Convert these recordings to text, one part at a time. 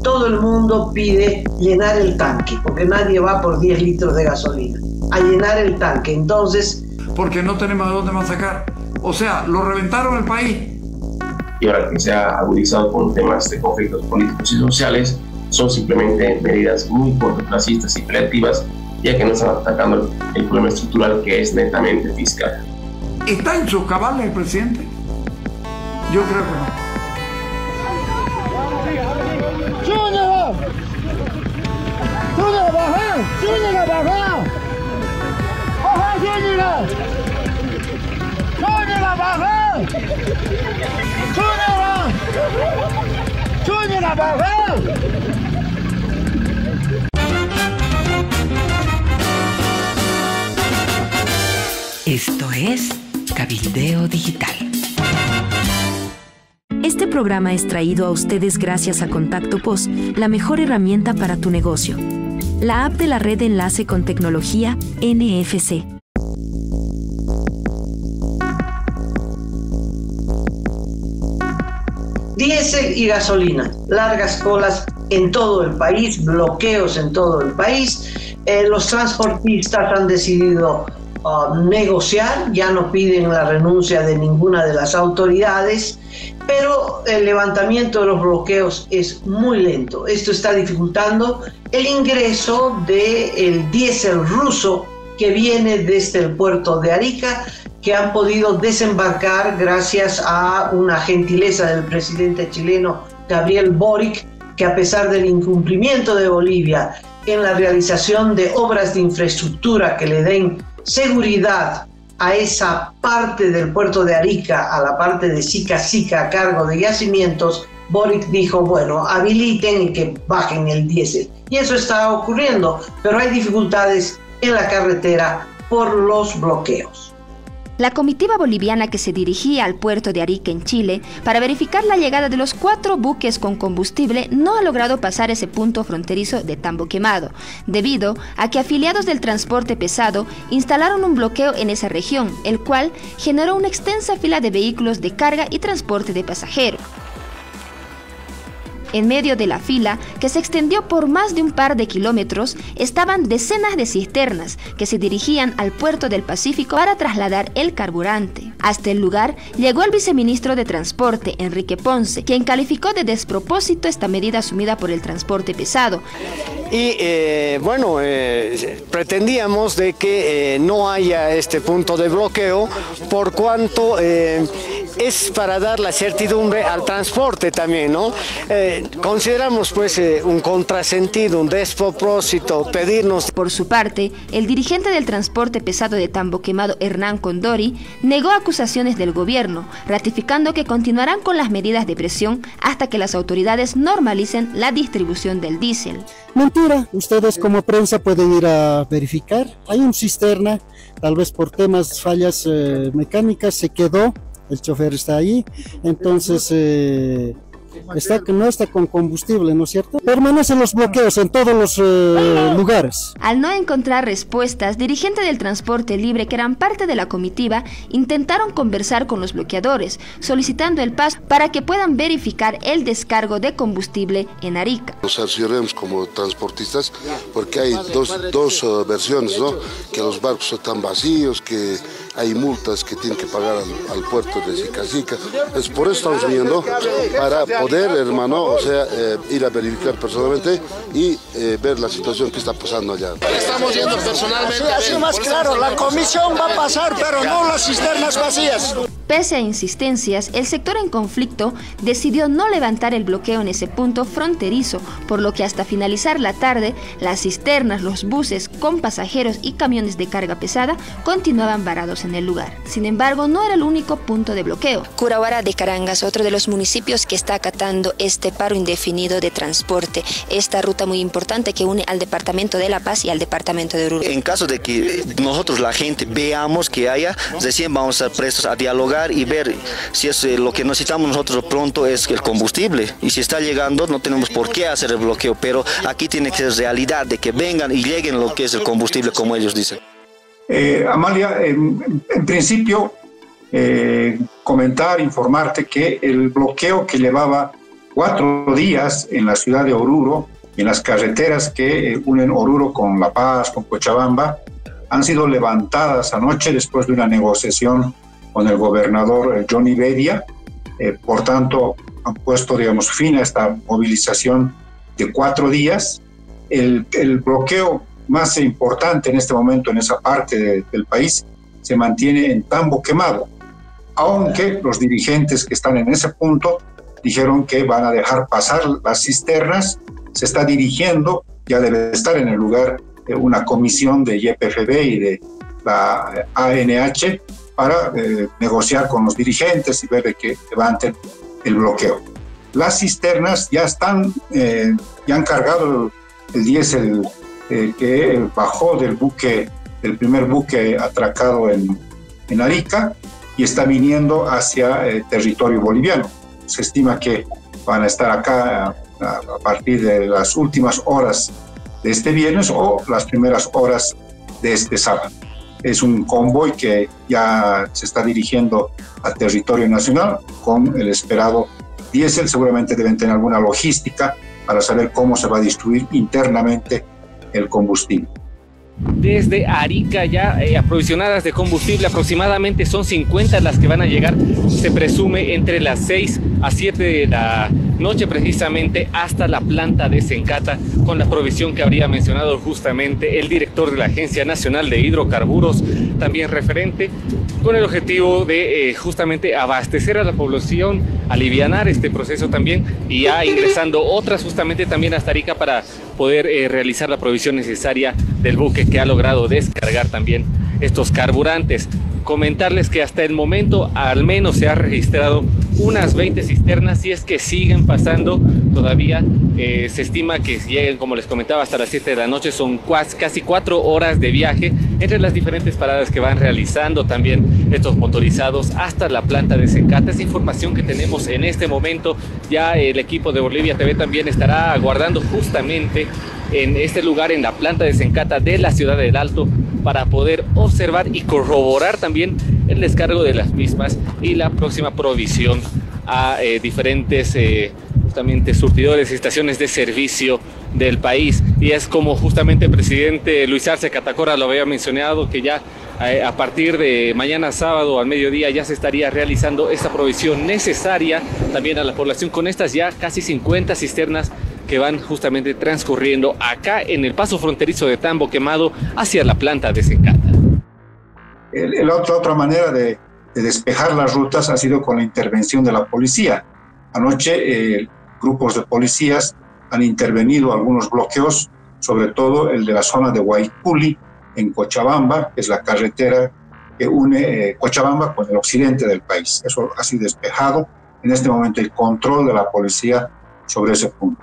todo el mundo pide llenar el tanque, porque nadie va por 10 litros de gasolina, a llenar el tanque. Entonces, porque no tenemos a dónde más sacar. O sea, lo reventaron el país. Y ahora que se ha agudizado con temas de conflictos políticos y sociales, son simplemente medidas muy cortoplacistas y paliativas, ya que no están atacando el problema estructural, que es netamente fiscal. ¿Está en sus cabales el presidente? Yo creo que no. ¡Súbela! ¡Súbela, baja! ¡Súbela, baja! ¡Baja, súbela! ¡Súbela, baja! ¡Súbela! ¡Súbela, baja! Esto es Cabildeo Digital. Este programa es traído a ustedes gracias a Contacto POS, la mejor herramienta para tu negocio. La app de la red de enlace con tecnología NFC. Diésel y gasolina, largas colas en todo el país, bloqueos en todo el país. Los transportistas han decidido negociar, ya no piden la renuncia de ninguna de las autoridades, pero el levantamiento de los bloqueos es muy lento. Esto está dificultando el ingreso del diésel ruso que viene desde el puerto de Arica, que han podido desembarcar gracias a una gentileza del presidente chileno Gabriel Boric, que a pesar del incumplimiento de Bolivia en la realización de obras de infraestructura que le den seguridad a esa parte del puerto de Arica, a la parte de Sica a cargo de yacimientos, Boric dijo, bueno, habiliten y que bajen el diésel. Y eso está ocurriendo, pero hay dificultades en la carretera por los bloqueos. La comitiva boliviana que se dirigía al puerto de Arica en Chile para verificar la llegada de los 4 buques con combustible no ha logrado pasar ese punto fronterizo de Tambo Quemado, debido a que afiliados del transporte pesado instalaron un bloqueo en esa región, el cual generó una extensa fila de vehículos de carga y transporte de pasajeros. En medio de la fila, que se extendió por más de un par de kilómetros, estaban decenas de cisternas que se dirigían al puerto del Pacífico para trasladar el carburante. Hasta el lugar llegó el viceministro de Transporte, Enrique Ponce, quien calificó de despropósito esta medida asumida por el transporte pesado. Y pretendíamos de que no haya este punto de bloqueo, por cuanto es para dar la certidumbre al transporte también, ¿no? Consideramos pues un contrasentido, un despropósito pedirnos. Por su parte, el dirigente del transporte pesado de Tambo Quemado, Hernán Condori, negó acusaciones del gobierno, ratificando que continuarán con las medidas de presión hasta que las autoridades normalicen la distribución del diésel. Mentira, ustedes como prensa pueden ir a verificar. Hay un cisterna, tal vez por temas fallas mecánicas se quedó, el chofer está ahí, entonces no está con combustible, ¿no es cierto? Permanecen los bloqueos en todos los lugares. Al no encontrar respuestas, dirigentes del transporte libre que eran parte de la comitiva intentaron conversar con los bloqueadores, solicitando el paso para que puedan verificar el descargo de combustible en Arica. Nos aseguramos como transportistas porque hay dos versiones, ¿no? Que los barcos están vacíos, que hay multas que tienen que pagar al puerto de Sica. Es por eso estamos viendo, para poder, hermano, o sea, ir a verificar personalmente y ver la situación que está pasando allá. Estamos yendo personalmente. Sí, así más claro, la comisión va a pasar, pero no las cisternas vacías. Pese a insistencias, el sector en conflicto decidió no levantar el bloqueo en ese punto fronterizo, por lo que hasta finalizar la tarde, las cisternas, los buses con pasajeros y camiones de carga pesada continuaban varados en el lugar. Sin embargo, no era el único punto de bloqueo. Curahuara de Carangas, otro de los municipios que está acatando este paro indefinido de transporte, esta ruta muy importante que une al departamento de La Paz y al departamento de Oruro. En caso de que nosotros, la gente, veamos que haya, recién vamos a estar prestos a dialogar y ver si es lo que necesitamos nosotros pronto es el combustible, y si está llegando no tenemos por qué hacer el bloqueo, pero aquí tiene que ser realidad de que vengan y lleguen lo que es el combustible como ellos dicen. Amalia, en principio comentar, informarte que el bloqueo que llevaba 4 días en la ciudad de Oruro, en las carreteras que unen Oruro con La Paz, con Cochabamba, han sido levantadas anoche después de una negociación con el gobernador Johnny Bedia. Por tanto, han puesto, digamos, fin a esta movilización de 4 días. El bloqueo más importante en este momento en esa parte del país se mantiene en Tambo Quemado, aunque los dirigentes que están en ese punto dijeron que van a dejar pasar las cisternas. Se está dirigiendo, ya debe estar en el lugar, una comisión de YPFB y de la ANH para negociar con los dirigentes y ver de que levanten el bloqueo. Las cisternas ya están, ya han cargado el diésel que bajó del primer buque atracado en Arica y está viniendo hacia territorio boliviano. Se estima que van a estar acá a partir de las últimas horas de este viernes o las primeras horas de este sábado. Es un convoy que ya se está dirigiendo a territorio nacional con el esperado diésel. Seguramente deben tener alguna logística para saber cómo se va a distribuir internamente el combustible. Desde Arica ya aprovisionadas de combustible, aproximadamente son 50 las que van a llegar, se presume entre las 6 a 7 de la noche precisamente, hasta la planta de Sencata, con la provisión que habría mencionado justamente el director de la Agencia Nacional de Hidrocarburos, también referente, con el objetivo de justamente abastecer a la población, alivianar este proceso también, y ya ingresando otras justamente también hasta Arica para poder realizar la provisión necesaria del buque que ha logrado descargar también estos carburantes. Comentarles que hasta el momento al menos se ha registrado unas 20 cisternas, y es que siguen pasando todavía. Se estima que lleguen, como les comentaba, hasta las 7 de la noche. Son casi 4 horas de viaje entre las diferentes paradas que van realizando también estos motorizados hasta la planta de Sencata. Esa información que tenemos en este momento, ya el equipo de Bolivia TV también estará aguardando justamente en este lugar, en la planta de Sencata de la ciudad del Alto, para poder observar y corroborar también el descargo de las mismas y la próxima provisión a diferentes justamente surtidores y estaciones de servicio del país. Y es como justamente el presidente Luis Arce Catacora lo había mencionado, que ya a partir de mañana sábado al mediodía ya se estaría realizando esta provisión necesaria también a la población, con estas ya casi 50 cisternas que van justamente transcurriendo acá en el paso fronterizo de Tambo Quemado hacia la planta de Sencata. Otra manera de despejar las rutas ha sido con la intervención de la policía. Anoche grupos de policías han intervenido algunos bloqueos, sobre todo el de la zona de Guayculi, en Cochabamba, que es la carretera que une Cochabamba con el occidente del país. Eso ha sido despejado. En este momento hay control de la policía sobre ese punto.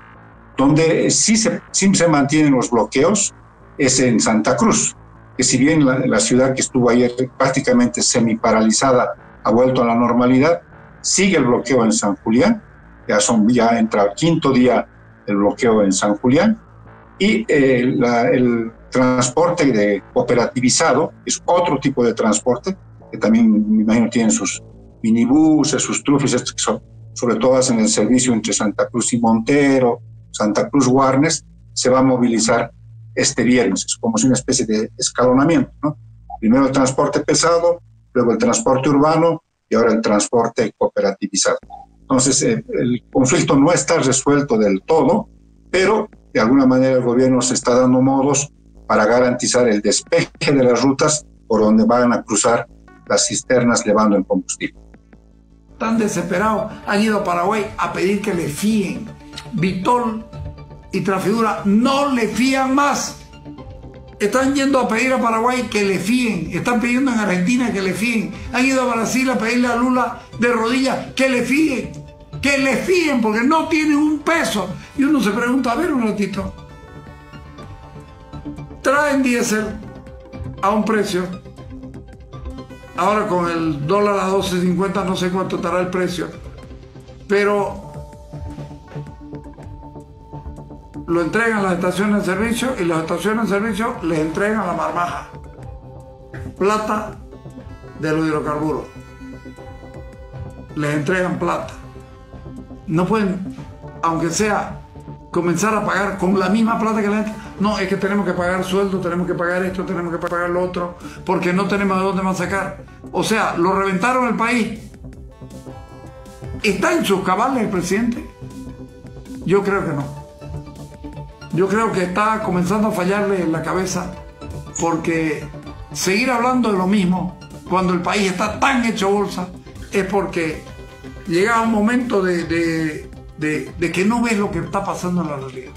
Donde sí se mantienen los bloqueos es en Santa Cruz, que si bien la ciudad que estuvo ayer prácticamente semiparalizada ha vuelto a la normalidad, sigue el bloqueo en San Julián. Ya entra el 5.º día el bloqueo en San Julián, y el transporte cooperativizado es otro tipo de transporte que también me imagino tienen sus minibuses, sus trufis, que son, sobre todo hacen el servicio entre Santa Cruz y Montero, Santa Cruz Guarnes. Se va a movilizar este viernes. Es como si una especie de escalonamiento, ¿no? Primero el transporte pesado, luego el transporte urbano y ahora el transporte cooperativizado. Entonces, el conflicto no está resuelto del todo, pero de alguna manera el gobierno se está dando modos para garantizar el despeje de las rutas por donde van a cruzar las cisternas llevando el combustible. Tan desesperados, han ido a Paraguay a pedir que le fíen. Vitol y Trafigura no le fían más. Están yendo a pedir a Paraguay que le fíen. Están pidiendo en Argentina que le fíen. Han ido a Brasil a pedirle a Lula de rodillas que le fíen. Que le fíen porque no tienen un peso. Y uno se pregunta, a ver un ratito. Traen diésel a un precio. Ahora con el dólar a 12.50 no sé cuánto estará el precio. Pero lo entregan a las estaciones de servicio y las estaciones de servicio les entregan la marmaja. Plata de los hidrocarburos. Les entregan plata. No pueden aunque sea comenzar a pagar con la misma plata que la gente. No, es que tenemos que pagar sueldo, tenemos que pagar esto, tenemos que pagar lo otro, porque no tenemos de dónde más sacar. O sea, lo reventaron el país. ¿Está en sus cabales el presidente? Yo creo que no. Yo creo que está comenzando a fallarle en la cabeza, porque seguir hablando de lo mismo cuando el país está tan hecho bolsa es porque llega un momento de que no ves lo que está pasando en la realidad.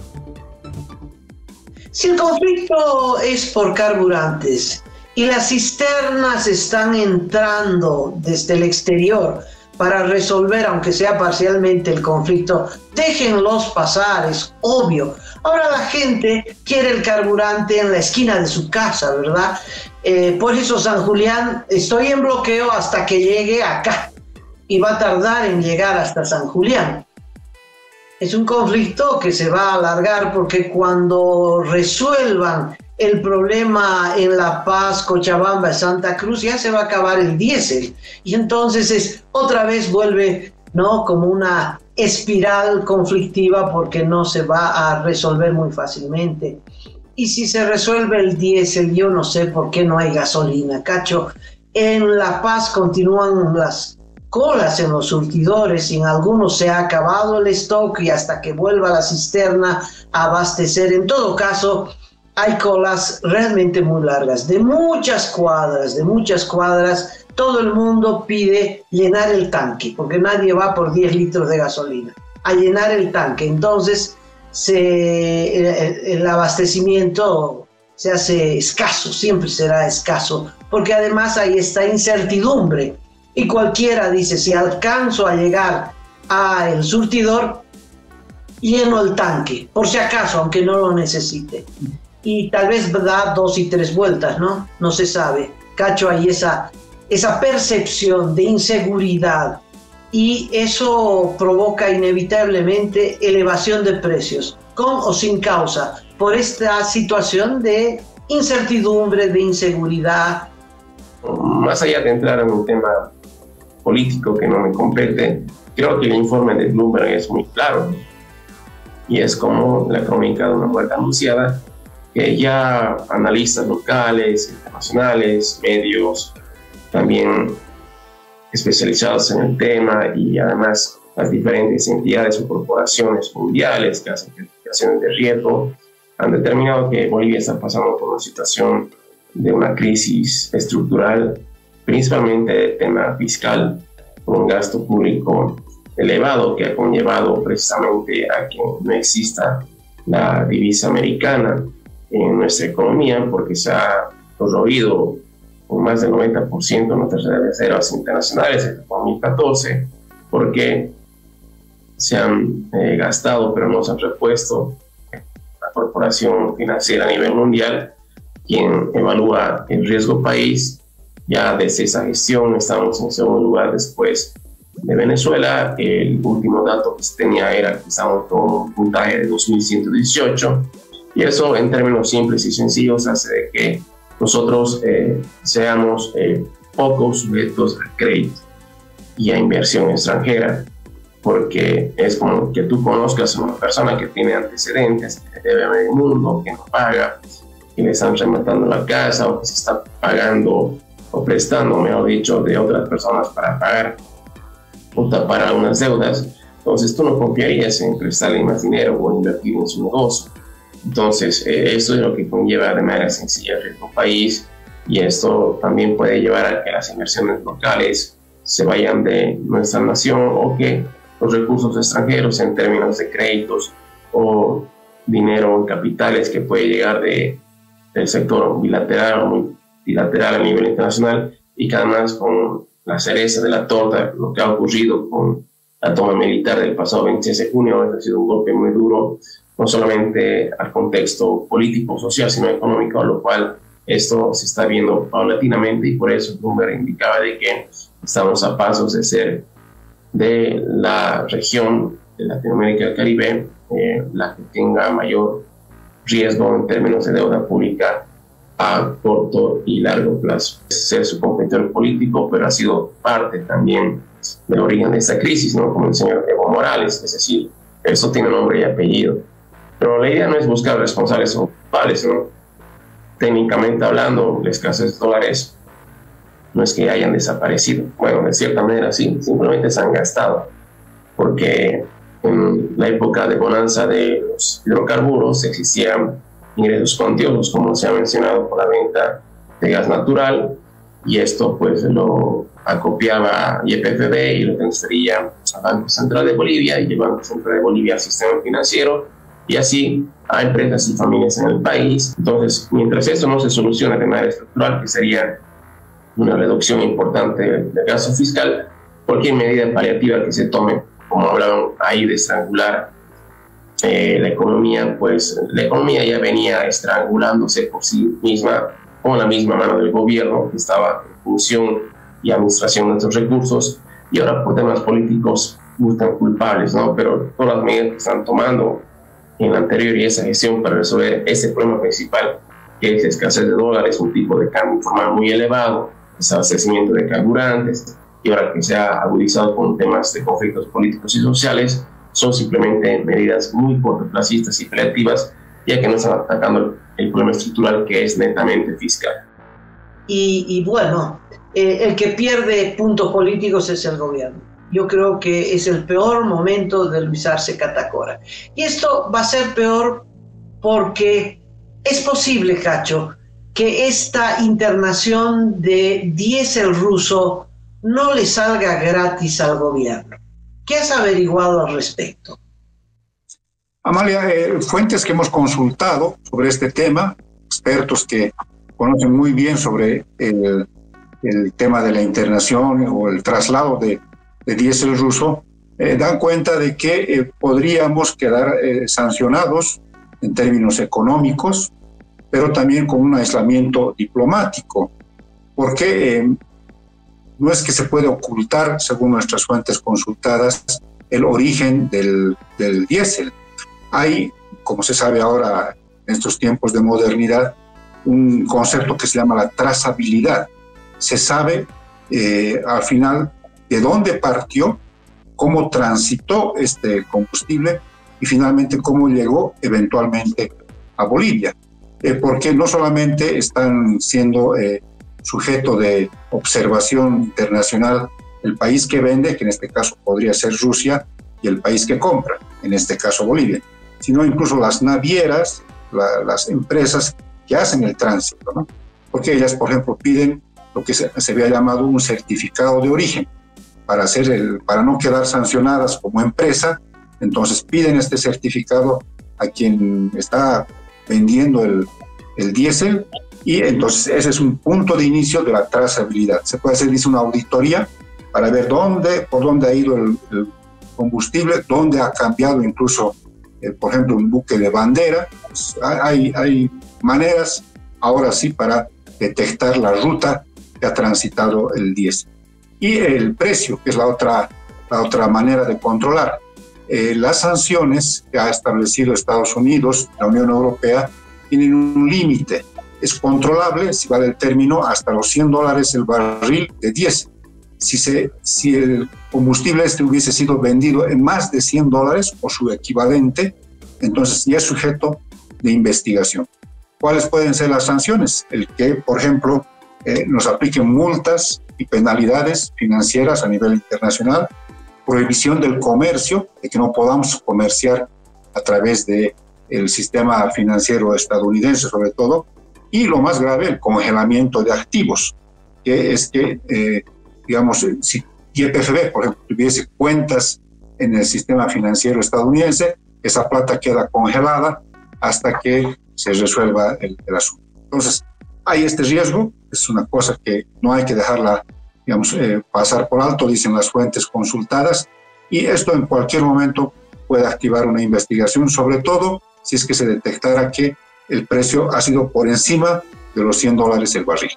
Si el conflicto es por carburantes y las cisternas están entrando desde el exterior para resolver, aunque sea parcialmente, el conflicto, déjenlos pasar, es obvio. Ahora la gente quiere el carburante en la esquina de su casa, ¿verdad? Por eso San Julián, estoy en bloqueo hasta que llegue acá y va a tardar en llegar hasta San Julián. Es un conflicto que se va a alargar porque cuando resuelvan el problema en La Paz, Cochabamba, Santa Cruz, ya se va a acabar el diésel. Y entonces otra vez vuelve, ¿no?, como una espiral conflictiva porque no se va a resolver muy fácilmente. Y si se resuelve el diésel, yo no sé por qué no hay gasolina, cacho. En La Paz continúan las colas en los surtidores y en algunos se ha acabado el stock y hasta que vuelva la cisterna a abastecer. En todo caso, hay colas realmente muy largas, de muchas cuadras, todo el mundo pide llenar el tanque, porque nadie va por 10 litros de gasolina, a llenar el tanque. Entonces, el abastecimiento se hace escaso, siempre será escaso, porque además hay esta incertidumbre. Y cualquiera dice, si alcanzo a llegar al surtidor, lleno el tanque, por si acaso, aunque no lo necesite. Y tal vez da 2 y 3 vueltas, ¿no? No se sabe. Cacho, hay esa percepción de inseguridad y eso provoca inevitablemente elevación de precios, con o sin causa, por esta situación de incertidumbre, de inseguridad. Más allá de entrar en un tema político que no me compete, creo que el informe de Bloomberg es muy claro y es como la crónica de una muerte anunciada, que ya analistas locales, internacionales, medios también especializados en el tema y además las diferentes entidades o corporaciones mundiales que hacen calificaciones de riesgo han determinado que Bolivia está pasando por una situación de una crisis estructural, principalmente de tema fiscal, con un gasto público elevado que ha conllevado precisamente a que no exista la divisa americana en nuestra economía, porque se ha corroído con más del 90% de nuestras reservas internacionales desde 2014, porque se han gastado pero no se han repuesto. La corporación financiera a nivel mundial, quien evalúa el riesgo país, ya desde esa gestión estamos en segundo lugar después de Venezuela. El último dato que se tenía era que estábamos con un puntaje de 2118, y eso en términos simples y sencillos hace de que nosotros seamos pocos sujetos a crédito y a inversión extranjera, porque es como que tú conozcas a una persona que tiene antecedentes, que debe a medio mundo, que no paga, que le están rematando la casa o que se está pagando o prestando, mejor dicho, de otras personas para pagar o tapar unas deudas. Entonces tú no confiarías en prestarle más dinero o invertir en su negocio. Entonces esto es lo que conlleva de manera sencilla el riesgo país, y esto también puede llevar a que las inversiones locales se vayan de nuestra nación o que los recursos extranjeros en términos de créditos o dinero en capitales que puede llegar del sector bilateral o multilateral a nivel internacional, y que además con la cereza de la torta, lo que ha ocurrido con la toma militar del pasado 26 de junio, ha sido un golpe muy duro, no solamente al contexto político, social, sino económico, a lo cual esto se está viendo paulatinamente, y por eso Bloomberg indicaba de que estamos a pasos de ser de la región de Latinoamérica y el Caribe la que tenga mayor riesgo en términos de deuda pública a corto y largo plazo. Es ser su competidor político, pero ha sido parte también del origen de esta crisis, ¿no? Como el señor Evo Morales, es decir, Eso tiene nombre y apellido. Pero la idea no es buscar responsables o culpables, ¿no? Técnicamente hablando, la escasez de dólares no es que hayan desaparecido. Bueno, de cierta manera sí, simplemente se han gastado. Porque en la época de bonanza de los hidrocarburos existían ingresos cuantiosos, como se ha mencionado, por la venta de gas natural, y esto pues lo acopiaba YPFB y lo transfería al Banco Central de Bolivia, y el Banco Central de Bolivia al sistema financiero, y así a empresas y familias en el país. Entonces, mientras esto no se solucione de manera estructural, que sería una reducción importante del gasto fiscal, cualquier medida paliativa que se tome, como hablaban ahí de estrangular la economía, pues la economía ya venía estrangulándose por sí misma con la misma mano del gobierno, que estaba en función y administración de estos recursos, y ahora por temas políticos buscan culpables, ¿no? Pero todas las medidas que están tomando en la anterior y esa gestión para resolver ese problema principal, que es escasez de dólares, un tipo de cambio informal muy elevado, desabastecimiento de carburantes, y ahora que se ha agudizado con temas de conflictos políticos y sociales, son simplemente medidas muy cortoplacistas y paliativas, ya que no están atacando el problema estructural, que es netamente fiscal. Y bueno, el que pierde puntos políticos es el gobierno. Yo creo que es el peor momento de Luis Arce Catacora. Y esto va a ser peor porque es posible, Cacho, que esta internación de diésel ruso no le salga gratis al gobierno. ¿Qué has averiguado al respecto? Amalia, fuentes que hemos consultado sobre este tema, expertos que conocen muy bien sobre el tema de la internación o el traslado de diésel ruso, dan cuenta de que podríamos quedar sancionados en términos económicos, pero también con un aislamiento diplomático, porque no es que se puede ocultar, según nuestras fuentes consultadas, el origen del diésel. Hay, como se sabe ahora en estos tiempos de modernidad, un concepto que se llama la trazabilidad. Se sabe al final de dónde partió, cómo transitó este combustible y finalmente cómo llegó eventualmente a Bolivia. Porque no solamente están siendo sujeto de observación internacional el país que vende, que en este caso podría ser Rusia, y el país que compra, en este caso Bolivia, sino incluso las navieras, las empresas que hacen el tránsito, ¿no? Porque ellas, por ejemplo, piden lo que se había llamado un certificado de origen para no quedar sancionadas como empresa. Entonces piden este certificado a quien está vendiendo el diésel, y entonces ese es un punto de inicio de la trazabilidad. Se puede hacer, dice, una auditoría para ver por dónde ha ido el combustible, dónde ha cambiado incluso, por ejemplo, un buque de bandera. Pues hay maneras ahora sí para detectar la ruta que ha transitado el diésel. Y el precio, que es la otra manera de controlar. Las sanciones que ha establecido Estados Unidos, la Unión Europea, tienen un límite. Es controlable, si vale el término, hasta los $100 el barril de diésel. Si el combustible hubiese sido vendido en más de $100 o su equivalente, entonces ya es sujeto de investigación. ¿Cuáles pueden ser las sanciones? El que, por ejemplo, nos apliquen multas y penalidades financieras a nivel internacional, prohibición del comercio, de que no podamos comerciar a través del sistema financiero estadounidense sobre todo, y lo más grave, el congelamiento de activos, que es que, digamos, si YPFB, por ejemplo, tuviese cuentas en el sistema financiero estadounidense, esa plata queda congelada hasta que se resuelva el asunto. Entonces, hay este riesgo, es una cosa que no hay que dejarla, digamos, pasar por alto, dicen las fuentes consultadas, y esto en cualquier momento puede activar una investigación, sobre todo si es que se detectara que el precio ha sido por encima de los $100 el barril.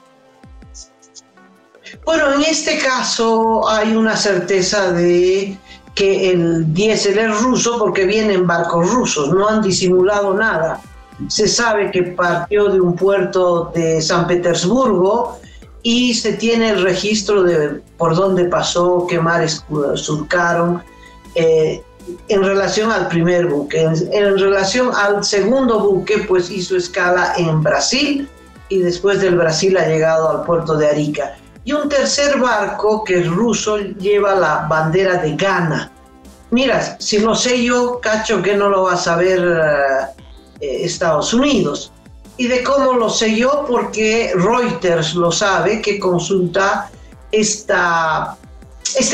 Bueno, en este caso hay una certeza de que el diésel es ruso porque viene en barcos rusos, no han disimulado nada. Se sabe que partió de un puerto de San Petersburgo y se tiene el registro de por dónde pasó, qué mares surcaron. en relación al primer buque. En relación al segundo buque, pues hizo escala en Brasil y después del Brasil ha llegado al puerto de Arica. Y un tercer barco, que es ruso, lleva la bandera de Ghana. Mira, si lo sé yo, cacho, que no lo va a saber Estados Unidos. ¿Y de cómo lo sé yo? Porque Reuters lo sabe, que consulta esta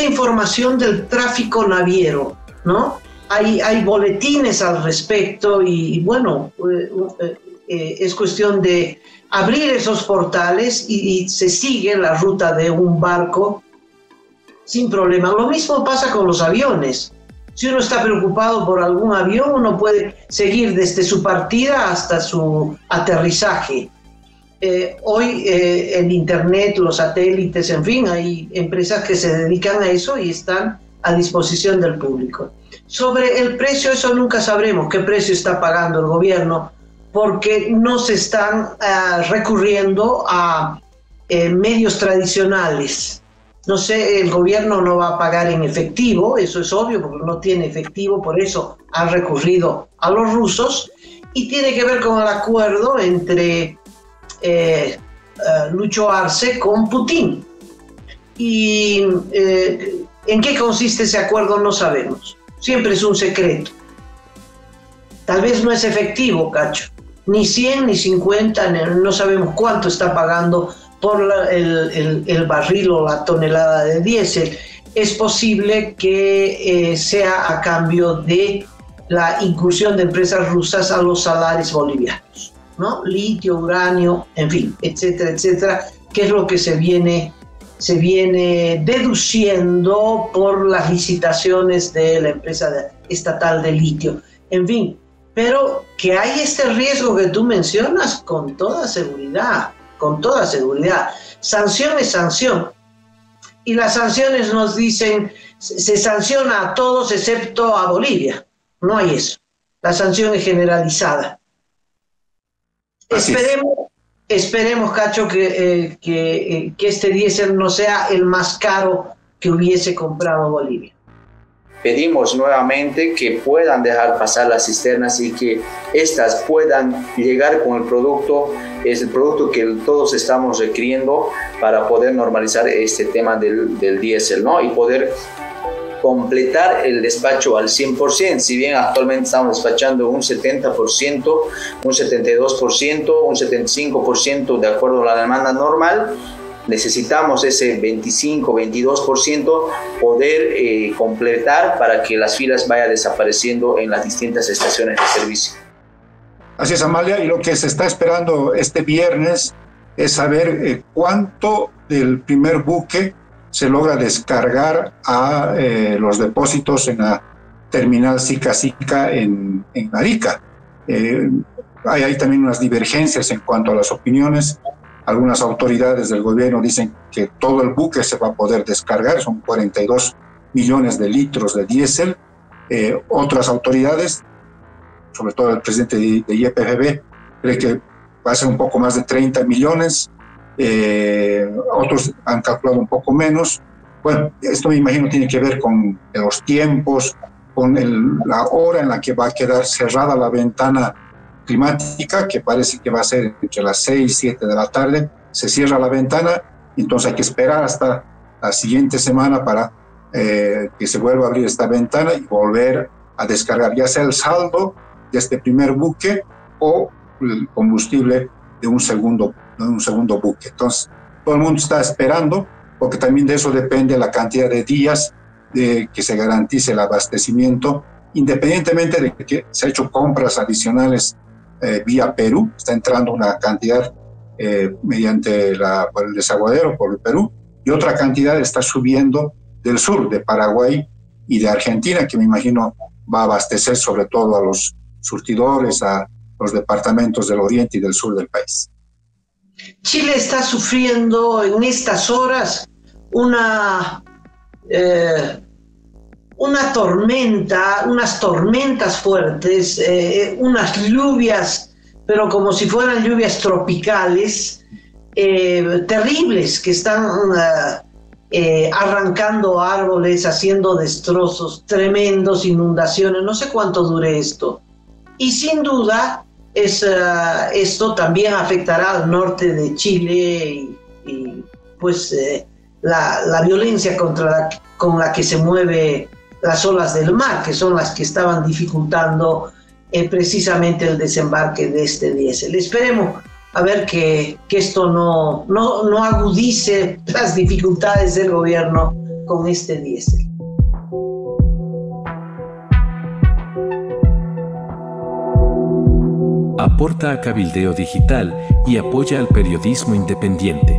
información del tráfico naviero, ¿no? Hay boletines al respecto y bueno, es cuestión de abrir esos portales y se sigue la ruta de un barco sin problema. Lo mismo pasa con los aviones. Si uno está preocupado por algún avión, uno puede seguir desde su partida hasta su aterrizaje. Hoy el internet, los satélites, en fin, hay empresas que se dedican a eso y están a disposición del público. Sobre el precio, eso nunca sabremos qué precio está pagando el gobierno, porque no se están recurriendo a medios tradicionales. No sé, el gobierno no va a pagar en efectivo, eso es obvio, porque no tiene efectivo, por eso ha recurrido a los rusos, y tiene que ver con el acuerdo entre Lucho Arce con Putin. Y en qué consiste ese acuerdo no sabemos, siempre es un secreto. Tal vez no es efectivo, cacho, ni 100 ni 50, no sabemos cuánto está pagando por el barril o la tonelada de diésel. Es posible que sea a cambio de la incursión de empresas rusas a los salares bolivianos, ¿no? Litio, uranio, en fin, etcétera, etcétera, que es lo que se viene deduciendo por las licitaciones de la empresa estatal de litio. En fin, pero que hay este riesgo que tú mencionas, con toda seguridad. Con toda seguridad. Sanción es sanción. Y las sanciones nos dicen, se sanciona a todos excepto a Bolivia. No hay eso. La sanción es generalizada. Esperemos, Cacho, que este diésel no sea el más caro que hubiese comprado Bolivia. Pedimos nuevamente que puedan dejar pasar las cisternas y que éstas puedan llegar con el producto, es el producto que todos estamos requiriendo para poder normalizar este tema del diésel, ¿no? Y poder completar el despacho al 100%, si bien actualmente estamos despachando un 70%, un 72%, un 75% de acuerdo a la demanda normal. Necesitamos ese 25-22% poder completar para que las filas vayan desapareciendo en las distintas estaciones de servicio. Así es, Amalia, y lo que se está esperando este viernes es saber cuánto del primer buque se logra descargar a los depósitos en la terminal Sica Sica en Arica. Hay también unas divergencias en cuanto a las opiniones. Algunas autoridades del gobierno dicen que todo el buque se va a poder descargar, son 42 millones de litros de diésel. Otras autoridades, sobre todo el presidente de YPFB, cree que va a ser un poco más de 30 millones. Otros han calculado un poco menos. Bueno, esto me imagino tiene que ver con los tiempos, con la hora en la que va a quedar cerrada la ventana climática, que parece que va a ser entre las 6 y 7 de la tarde. Se cierra la ventana, entonces hay que esperar hasta la siguiente semana para que se vuelva a abrir esta ventana y volver a descargar ya sea el saldo de este primer buque o el combustible de un segundo buque. Entonces todo el mundo está esperando, porque también de eso depende la cantidad de días de que se garantice el abastecimiento, independientemente de que se ha hecho compras adicionales vía Perú. Está entrando una cantidad mediante por el desaguadero, por el Perú, y otra cantidad está subiendo del sur, de Paraguay y de Argentina, que me imagino va a abastecer sobre todo a los surtidores, a los departamentos del oriente y del sur del país. Chile está sufriendo en estas horas una tormenta, unas tormentas fuertes, unas lluvias, pero como si fueran lluvias tropicales, terribles, que están arrancando árboles, haciendo destrozos tremendos, inundaciones, no sé cuánto dure esto. Y sin duda esto también afectará al norte de Chile y pues la violencia con la que se mueve las olas del mar, que son las que estaban dificultando precisamente el desembarque de este diésel. Esperemos a ver que esto no agudice las dificultades del gobierno con este diésel. Aporta a Cabildeo Digital y apoya al periodismo independiente.